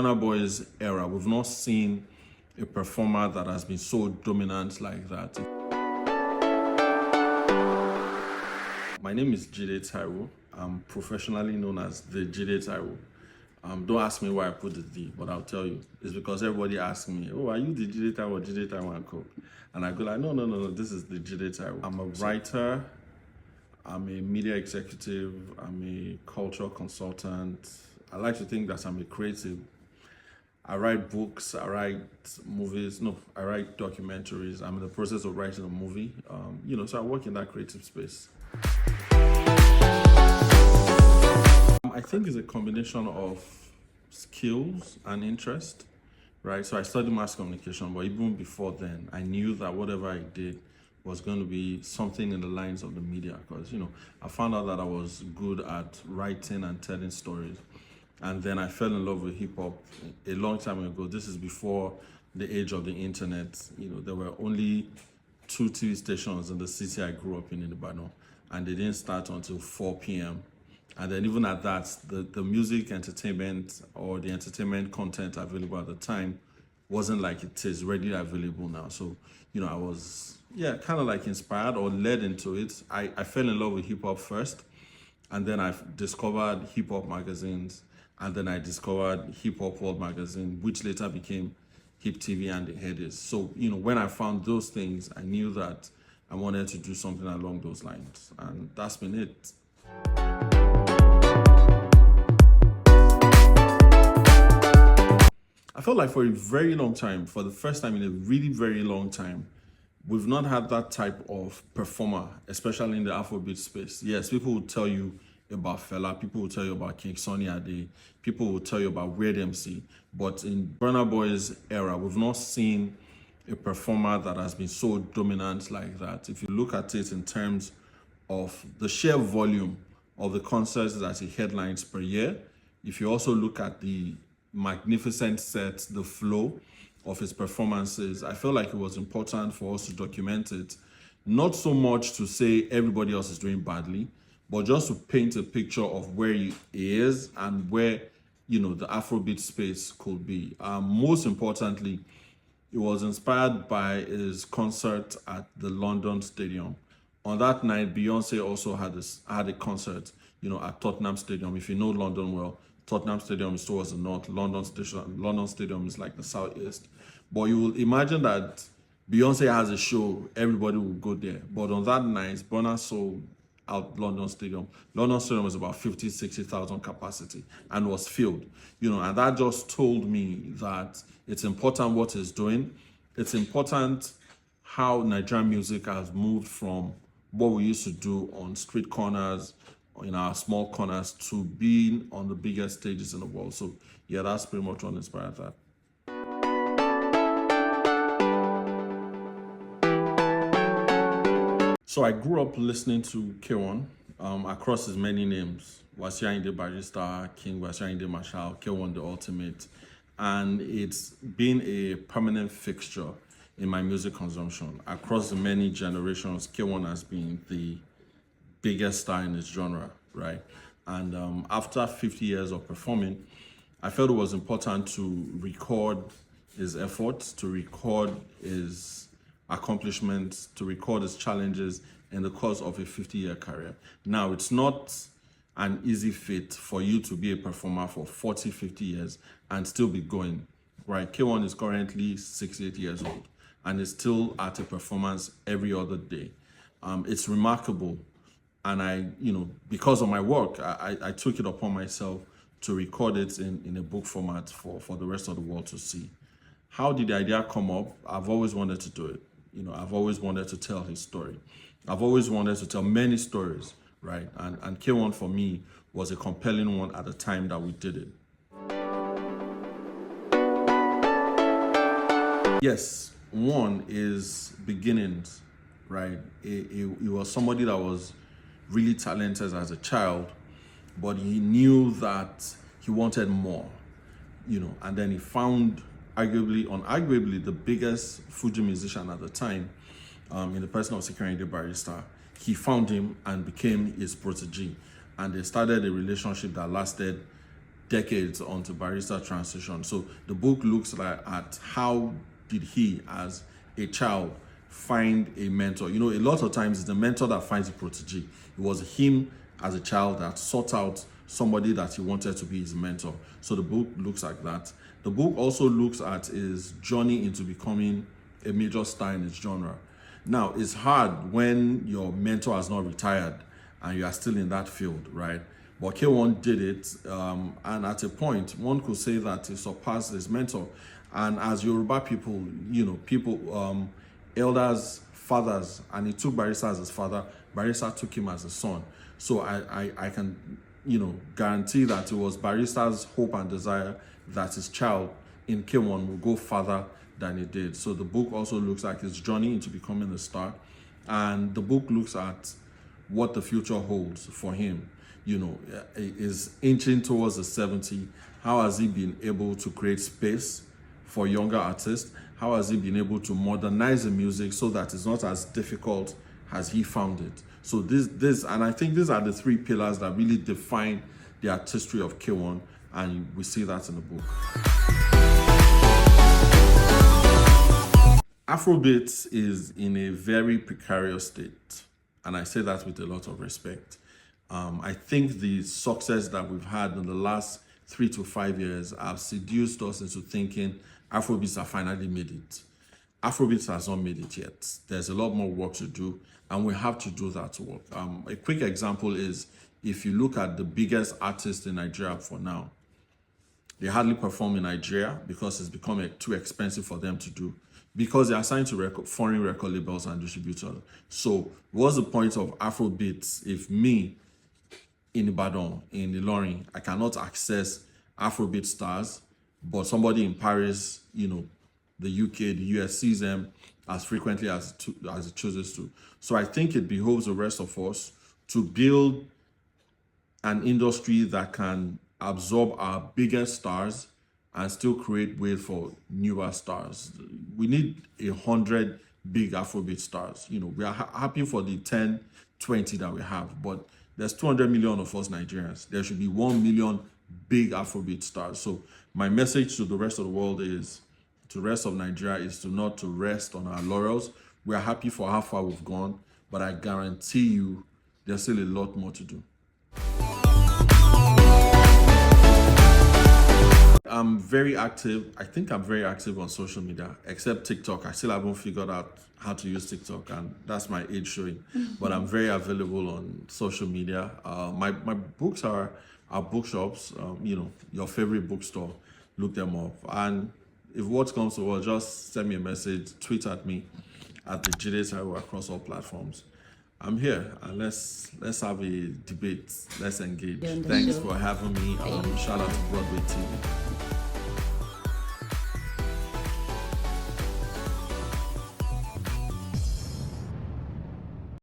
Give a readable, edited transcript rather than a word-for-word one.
Burna Boy's era, we've not seen a performer that has been so dominant like that. My name is Jide Taiwo. I'm professionally known as the Jide Taiwo. Don't ask me why I put the D, but I'll tell you. It's because everybody asks me, oh, are you the Jide Taiwo and Co? And I go like, no, this is the Jide Taiwo. I'm a writer, I'm a media executive, I'm a cultural consultant. I like to think that I'm a creative. I write books, I write movies, I write documentaries. I'm in the process of writing a movie, so I work in that creative space. I think it's a combination of skills and interest, right? So I studied mass communication, but even before then, I knew that whatever I did was going to be something in the lines of the media because, I found out that I was good at writing and telling stories. And then I fell in love with hip hop a long time ago. This is before the age of the internet. There were only 2 TV stations in the city I grew up in Ibadan, and they didn't start until 4 p.m. And then even at that, the music entertainment or the entertainment content available at the time wasn't like it is readily available now. So, I was, kind of like inspired or led into it. I fell in love with hip hop first, and then I discovered hip hop magazines, and then I discovered Hip Hop World magazine, which later became Hip TV and the Headies. So, when I found those things, I knew that I wanted to do something along those lines, and that's been it. I felt like for a very long time, for the first time in a really very long time, we've not had that type of performer, especially in the Afrobeat space. Yes, people will tell you about Fela, people will tell you about King Sunny Ade, people will tell you about Weird MC, but in Burna Boy's era, we've not seen a performer that has been so dominant like that. If you look at it in terms of the sheer volume of the concerts that he headlines per year, if you also look at the magnificent sets, the flow of his performances, I felt like it was important for us to document it. Not so much to say everybody else is doing badly, but just to paint a picture of where he is and where, the Afrobeat space could be. Most importantly, it was inspired by his concert at the London Stadium. On that night, Beyonce also had a concert, at Tottenham Stadium. If you know London well, Tottenham Stadium is towards the north, London Stadium is like the southeast. But you will imagine that Beyonce has a show, everybody will go there. But on that night, Burna sold out London Stadium. London Stadium was about 50, 60,000 capacity and was filled. And that just told me that it's important what he's doing. It's important how Nigerian music has moved from what we used to do on street corners, in our small corners, to being on the biggest stages in the world. So that's pretty much what inspired that. So I grew up listening to K1 across his many names. Wasiu Ayinde Barrister, King Wasiu Ayinde Marshal, K1 the Ultimate. And it's been a permanent fixture in my music consumption. Across the many generations, K1 has been the biggest star in his genre, right? And after 50 years of performing, I felt it was important to record his efforts, to record his accomplishments, to record his challenges in the course of a 50-year career. Now, it's not an easy feat for you to be a performer for 40, 50 years and still be going, right? K1 is currently 68 years old and is still at a performance every other day. It's remarkable. And I, because of my work, I took it upon myself to record it in a book format for the rest of the world to see. How did the idea come up? I've always wanted to do it. I've always wanted to tell his story. I've always wanted to tell many stories, right? And K1 for me was a compelling one at the time that we did it. Yes, one is beginnings, right? He was somebody that was really talented as a child, but he knew that he wanted more, and then he found arguably the biggest Fuji musician at the time, in the person of Wasiu Ayinde Barrister. He found him and became his protege, and they started a relationship that lasted decades onto barista transition. So the book looks at how did he, as a child, find a mentor. You know, a lot of times it's the mentor that finds the protege. It was him as a child that sought out somebody that he wanted to be his mentor. So the book looks like that. The book also looks at his journey into becoming a major star in its genre. Now, it's hard when your mentor has not retired and you are still in that field, right? But K1 did it, and at a point, one could say that he surpassed his mentor. And as Yoruba people, you know, people, elders, fathers, and he took Barrister as his father, Barrister took him as a son. So I can, you know, guarantee that it was Barrister's hope and desire that his child in K1 will go further than he did. So the book also looks like his journey into becoming a star, and the book looks at what the future holds for him. You know, is inching towards the 70. How has he been able to create space for younger artists? How has he been able to modernize the music so that it's not as difficult as he found it? So this, and I think these are the three pillars that really define the artistry of K1, and we see that in the book. Afrobeats is in a very precarious state, and I say that with a lot of respect. I think the success that we've had in the last 3 to 5 years have seduced us into thinking Afrobeats have finally made it. Afrobeats has not made it yet. There's a lot more work to do, and we have to do that work. A quick example is, if you look at the biggest artists in Nigeria for now, they hardly perform in Nigeria because it's become too expensive for them to do, because they are signed to foreign record labels and distributors. So what's the point of Afrobeats if me, in Ibadan, in Ilorin, I cannot access Afrobeat stars, but somebody in Paris, you know, the UK, the US sees them as frequently as it chooses to. So I think it behoves the rest of us to build an industry that can absorb our biggest stars and still create way for newer stars. We need 100 big Afrobeat stars. You know, we are happy for the 10, 20 that we have, but there's 200 million of us Nigerians. There should be 1 million big Afrobeat stars. So my message to the rest of the world is, to the rest of Nigeria, is not to rest on our laurels. We are happy for how far we've gone, but I guarantee you there's still a lot more to do. I'm very active. I think I'm very active on social media, except TikTok. I still haven't figured out how to use TikTok, and that's my age showing. But I'm very available on social media. My books are bookshops. You know, your favorite bookstore. Look them up. And if what comes to what, just send me a message, tweet at me at the Jide Taiwo across all platforms. I'm here, and let's have a debate. Let's engage. Thanks for having me. Shout out to Broadway TV.